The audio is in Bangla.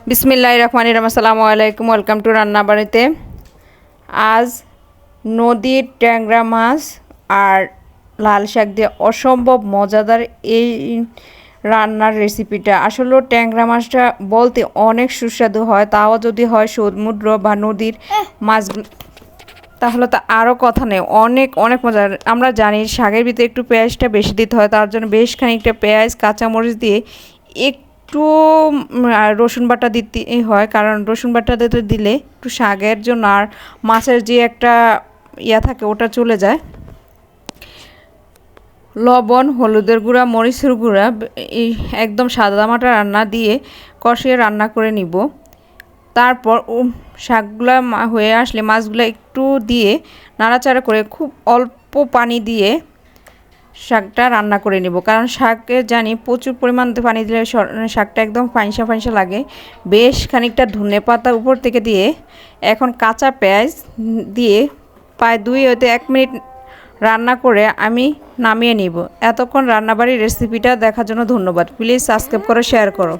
বিসমিল্লাহির রহমানির রহিম। আসসালামু আলাইকুম, ওয়েলকাম টু রান্না বাড়িতে। আজ নদীর ট্যাংরা মাছ আর লাল শাক দিয়ে অসম্ভব মজাদার এই রান্নার রেসিপিটা। আসলে ট্যাংরা মাছটা বলতে অনেক সুস্বাদু হয়, তাও যদি হয় সমুদ্র বা নদীর মাছগুলো তাহলে তো আরও কথা নেই, অনেক অনেক মজার। আমরা জানি শাকের ভিতরে একটু পেঁয়াজটা বেশি দিতে হয়, তার জন্য বেশ খানিকটা পেঁয়াজ কাঁচামরিচ দিয়ে একটু রসুন বাটা দিতে হয়, কারণ রসুন বাটা দিলে একটু শাকের জন্য আর মাছের যে একটা থাকে ওটা চলে যায়। লবণ, হলুদের গুঁড়া, মরিচের গুঁড়া, এই একদম সাদামাটা রান্না দিয়ে কষিয়ে রান্না করে নিব। তারপর শাকগুলা হয়ে আসলে মাছগুলো একটু দিয়ে নাড়াচাড়া করে খুব অল্প পানি দিয়ে শাকটা রান্না করে নিব, কারণ শাকে জানি প্রচুর পরিমাণ পানি দিলে শাকটা একদম ফাইনসা ফাইনসা লাগে। বেশ খানিকটা ধনেপাতা উপর থেকে দিয়ে এখন কাঁচা পেঁয়াজ দিয়ে প্রায় 2 হতে 1 মিনিট রান্না করে আমি নামিয়ে নিব। এতক্ষণ রান্নাবাড়ির রেসিপিটা দেখার জন্য ধন্যবাদ। প্লিজ সাবস্ক্রাইব করে শেয়ার করো।